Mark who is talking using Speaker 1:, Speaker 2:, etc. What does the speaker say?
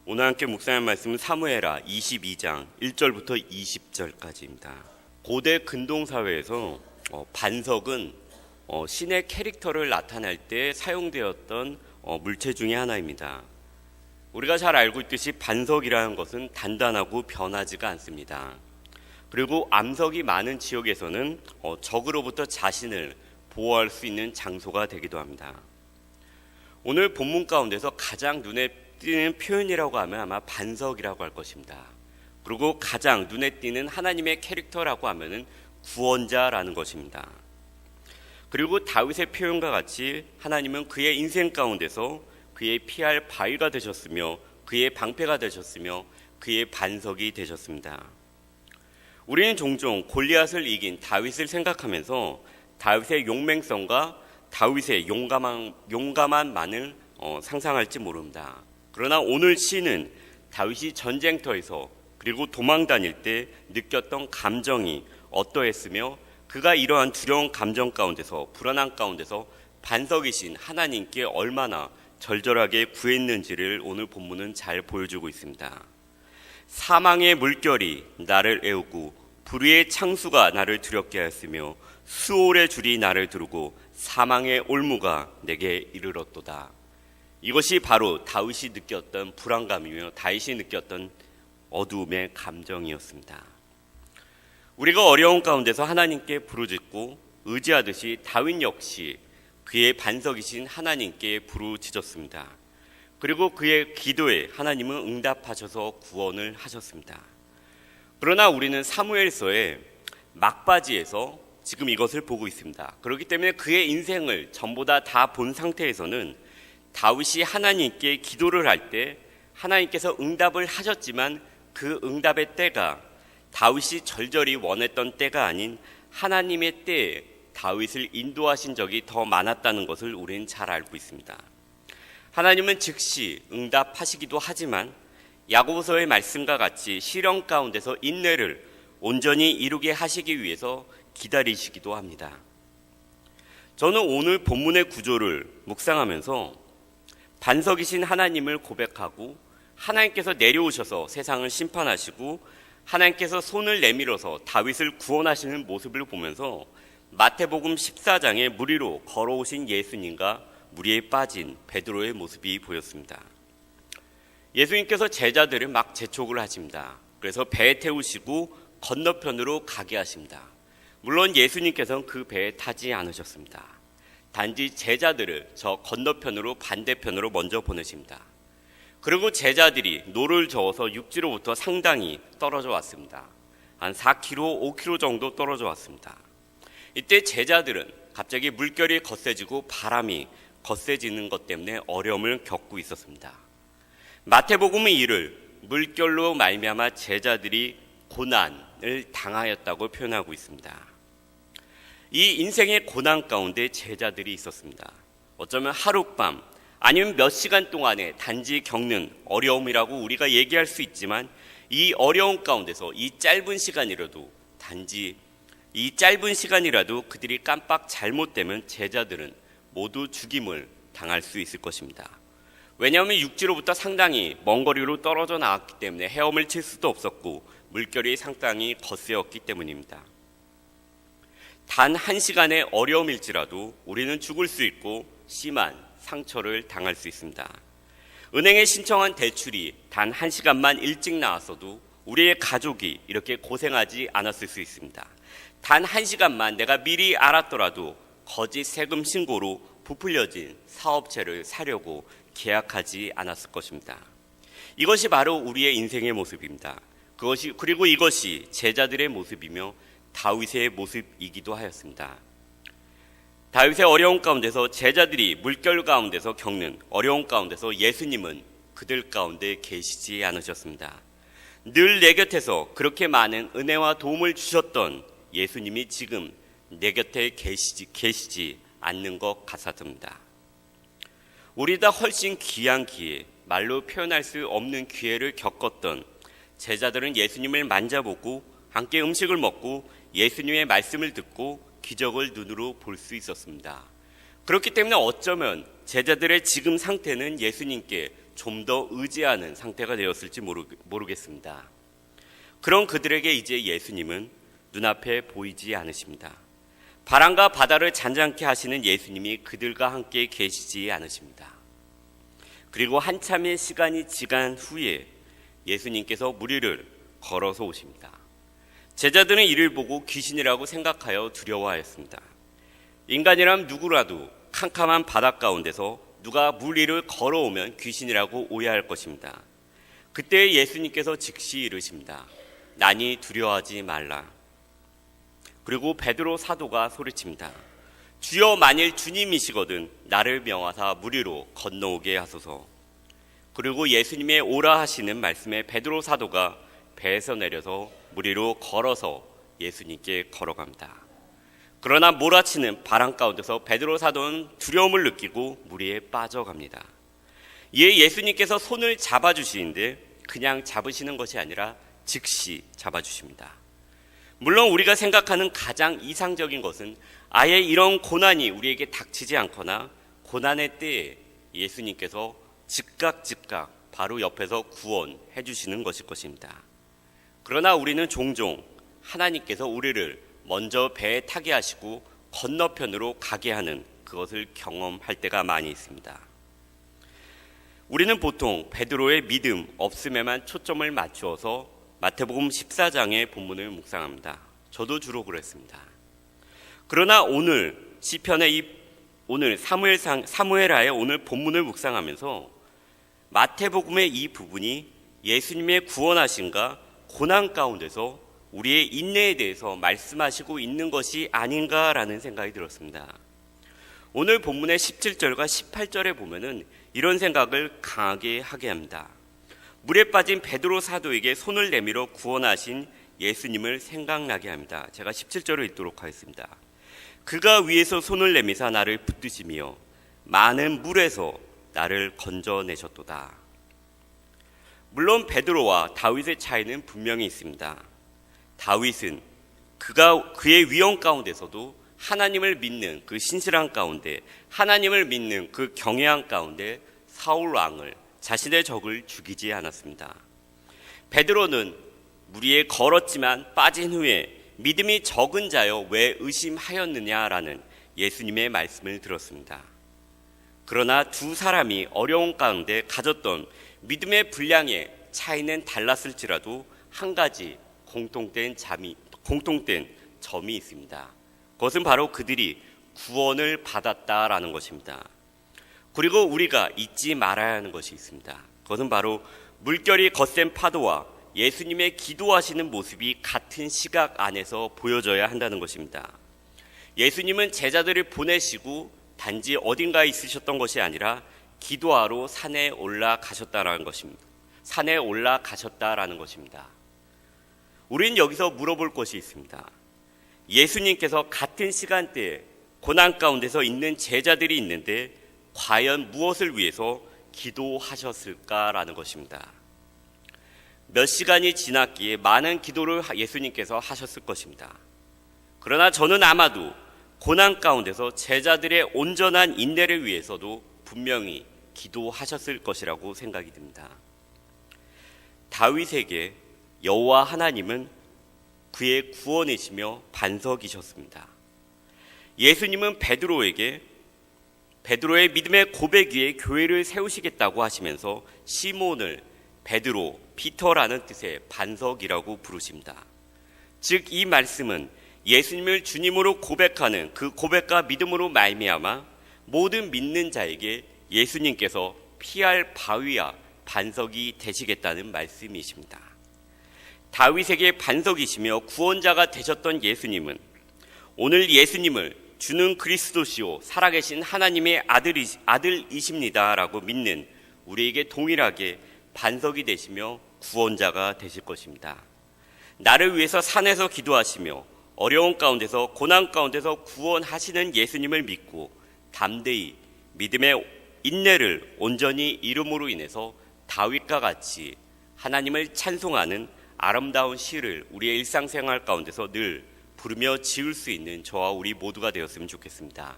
Speaker 1: 오늘 함께 묵상할 말씀은 사무엘하 22장 1절부터 20절까지입니다. 고대 근동사회에서 반석은 신의 캐릭터를 나타낼 때 사용되었던 물체 중에 하나입니다. 우리가 잘 알고 있듯이 반석이라는 것은 단단하고 변하지가 않습니다. 그리고 암석이 많은 지역에서는 적으로부터 자신을 보호할 수 있는 장소가 되기도 합니다. 오늘 본문 가운데서 가장 눈에 띄는 표현이라고 하면 아마 반석이라고 할 것입니다. 그리고 가장 눈에 띄는 하나님의 캐릭터라고 하면은 구원자라는 것입니다. 그리고 다윗의 표현과 같이 하나님은 그의 인생 가운데서 그의 피할 바위가 되셨으며 그의 방패가 되셨으며 그의 반석이 되셨습니다. 우리는 종종 골리앗을 이긴 다윗을 생각하면서 다윗의 용맹성과 다윗의 용감함만을 상상할지 모릅니다. 그러나 오늘 시는 다윗이 전쟁터에서 그리고 도망 다닐 때 느꼈던 감정이 어떠했으며 그가 이러한 두려운 감정 가운데서 불안한 가운데서 반석이신 하나님께 얼마나 절절하게 구했는지를 오늘 본문은 잘 보여주고 있습니다. 사망의 물결이 나를 애우고 불의의 창수가 나를 두렵게 하였으며 수올의 줄이 나를 두르고 사망의 올무가 내게 이르렀도다. 이것이 바로 다윗이 느꼈던 불안감이며 다윗이 느꼈던 어두움의 감정이었습니다. 우리가 어려운 가운데서 하나님께 부르짖고 의지하듯이 다윗 역시 그의 반석이신 하나님께 부르짖었습니다. 그리고 그의 기도에 하나님은 응답하셔서 구원을 하셨습니다. 그러나 우리는 사무엘서의 막바지에서 지금 이것을 보고 있습니다. 그렇기 때문에 그의 인생을 전부 다 본 상태에서는 다윗이 하나님께 기도를 할 때 하나님께서 응답을 하셨지만 그 응답의 때가 다윗이 절절히 원했던 때가 아닌 하나님의 때에 다윗을 인도하신 적이 더 많았다는 것을 우리는 잘 알고 있습니다. 하나님은 즉시 응답하시기도 하지만 야고보서의 말씀과 같이 시련 가운데서 인내를 온전히 이루게 하시기 위해서 기다리시기도 합니다. 저는 오늘 본문의 구조를 묵상하면서 반석이신 하나님을 고백하고 하나님께서 내려오셔서 세상을 심판하시고 하나님께서 손을 내밀어서 다윗을 구원하시는 모습을 보면서 마태복음 14장에 물 위로 걸어오신 예수님과 물에 빠진 베드로의 모습이 보였습니다. 예수님께서 제자들을 막 재촉을 하십니다. 그래서 배에 태우시고 건너편으로 가게 하십니다. 물론 예수님께서는 그 배에 타지 않으셨습니다. 단지 제자들을 저 건너편으로 반대편으로 먼저 보내십니다. 그리고 제자들이 노를 저어서 육지로부터 상당히 떨어져 왔습니다. 한 4km, 5km 정도 떨어져 왔습니다. 이때 제자들은 갑자기 물결이 거세지고 바람이 거세지는 것 때문에 어려움을 겪고 있었습니다. 마태복음은 이를 물결로 말미암아 제자들이 고난을 당하였다고 표현하고 있습니다. 이 인생의 고난 가운데 제자들이 있었습니다. 어쩌면 하룻밤 아니면 몇 시간 동안에 단지 겪는 어려움이라고 우리가 얘기할 수 있지만 이 어려움 가운데서 이 짧은 시간이라도 그들이 깜빡 잘못되면 제자들은 모두 죽임을 당할 수 있을 것입니다. 왜냐하면 육지로부터 상당히 먼 거리로 떨어져 나왔기 때문에 헤엄을 칠 수도 없었고 물결이 상당히 거세었기 때문입니다. 단 한 시간의 어려움일지라도 우리는 죽을 수 있고 심한 상처를 당할 수 있습니다. 은행에 신청한 대출이 단 한 시간만 일찍 나왔어도 우리의 가족이 이렇게 고생하지 않았을 수 있습니다. 단 한 시간만 내가 미리 알았더라도 거짓 세금 신고로 부풀려진 사업체를 사려고 계약하지 않았을 것입니다. 이것이 바로 우리의 인생의 모습입니다. 그리고 이것이 제자들의 모습이며 다윗의 모습이기도 하였습니다. 다윗의 어려운 가운데서 제자들이 물결 가운데서 겪는 어려운 가운데서 예수님은 그들 가운데 계시지 않으셨습니다. 늘 내 곁에서 그렇게 많은 은혜와 도움을 주셨던 예수님이 지금 내 곁에 계시지 않는 것 같았습니다. 우리보다 훨씬 귀한 기회, 말로 표현할 수 없는 기회를 겪었던 제자들은 예수님을 만져보고 함께 음식을 먹고 예수님의 말씀을 듣고 기적을 눈으로 볼 수 있었습니다. 그렇기 때문에 어쩌면 제자들의 지금 상태는 예수님께 좀 더 의지하는 상태가 되었을지 모르겠습니다. 그런 그들에게 이제 예수님은 눈앞에 보이지 않으십니다. 바람과 바다를 잔잔케 하시는 예수님이 그들과 함께 계시지 않으십니다. 그리고 한참의 시간이 지난 후에 예수님께서 무리를 걸어서 오십니다. 제자들은 이를 보고 귀신이라고 생각하여 두려워하였습니다. 인간이란 누구라도 캄캄한 바닷 가운데서 누가 물 위를 걸어오면 귀신이라고 오해할 것입니다. 그때 예수님께서 즉시 이르십니다. 나니 두려워하지 말라. 그리고 베드로 사도가 소리칩니다. 주여, 만일 주님이시거든 나를 명하사 물 위로 건너오게 하소서. 그리고 예수님의 오라 하시는 말씀에 베드로 사도가 배에서 내려서 물 위로 걸어서 예수님께 걸어갑니다. 그러나 몰아치는 바람 가운데서 베드로 사도는 두려움을 느끼고 물 위에 빠져갑니다. 이에 예수님께서 손을 잡아주시는데 그냥 잡으시는 것이 아니라 즉시 잡아주십니다. 물론 우리가 생각하는 가장 이상적인 것은 아예 이런 고난이 우리에게 닥치지 않거나 고난의 때에 예수님께서 즉각 바로 옆에서 구원해 주시는 것일 것입니다. 그러나 우리는 종종 하나님께서 우리를 먼저 배에 타게 하시고 건너편으로 가게 하는 그것을 경험할 때가 많이 있습니다. 우리는 보통 베드로의 믿음 없음에만 초점을 맞추어서 마태복음 14장의 본문을 묵상합니다. 저도 주로 그랬습니다. 그러나 오늘 시편의 오늘 사무엘하의 오늘 본문을 묵상하면서 마태복음의 이 부분이 예수님의 구원하심과 고난 가운데서 우리의 인내에 대해서 말씀하시고 있는 것이 아닌가라는 생각이 들었습니다. 오늘 본문의 17절과 18절에 보면은 이런 생각을 강하게 하게 합니다. 물에 빠진 베드로 사도에게 손을 내밀어 구원하신 예수님을 생각나게 합니다. 제가 17절을 읽도록 하겠습니다. 그가 위에서 손을 내미사 나를 붙드시며 많은 물에서 나를 건져내셨도다. 물론 베드로와 다윗의 차이는 분명히 있습니다. 다윗은 그의 위험 가운데서도 하나님을 믿는 그 신실한 가운데, 하나님을 믿는 그 경외한 가운데 사울 왕을, 자신의 적을 죽이지 않았습니다. 베드로는 물 위에 걸었지만 빠진 후에 믿음이 적은 자여 왜 의심하였느냐라는 예수님의 말씀을 들었습니다. 그러나 두 사람이 어려운 가운데 가졌던 믿음의 분량의 차이는 달랐을지라도 한 가지 공통된 점이 있습니다. 그것은 바로 그들이 구원을 받았다라는 것입니다. 그리고 우리가 잊지 말아야 하는 것이 있습니다. 그것은 바로 물결이 거센 파도와 예수님의 기도하시는 모습이 같은 시각 안에서 보여져야 한다는 것입니다. 예수님은 제자들을 보내시고 단지 어딘가에 있으셨던 것이 아니라 기도하러 산에 올라가셨다라는 것입니다. 산에 올라가셨다라는 것입니다. 우린 여기서 물어볼 것이 있습니다. 예수님께서 같은 시간대에 고난 가운데서 있는 제자들이 있는데 과연 무엇을 위해서 기도하셨을까라는 것입니다. 몇 시간이 지났기에 많은 기도를 예수님께서 하셨을 것입니다. 그러나 저는 아마도 고난 가운데서 제자들의 온전한 인내를 위해서도 분명히 기도하셨을 것이라고 생각이 듭니다. 다윗에게 여호와 하나님은 그의 구원이시며 반석이셨습니다. 예수님은 베드로의 믿음의 고백 위에 교회를 세우시겠다고 하시면서 시몬을 베드로, 피터라는 뜻의 반석이라고 부르십니다. 즉 이 말씀은 예수님을 주님으로 고백하는 그 고백과 믿음으로 말미암아 모든 믿는 자에게 예수님께서 피할 바위와 반석이 되시겠다는 말씀이십니다. 다윗에게 반석이시며 구원자가 되셨던 예수님은 오늘 예수님을 주는 그리스도시요 살아계신 하나님의 아들이십니다라고 믿는 우리에게 동일하게 반석이 되시며 구원자가 되실 것입니다. 나를 위해서 산에서 기도하시며 어려운 가운데서 고난 가운데서 구원하시는 예수님을 믿고 담대히 믿음의 인내를 온전히 이름으로 인해서 다윗과 같이 하나님을 찬송하는 아름다운 시를 우리의 일상생활 가운데서 늘 부르며 지을 수 있는 저와 우리 모두가 되었으면 좋겠습니다.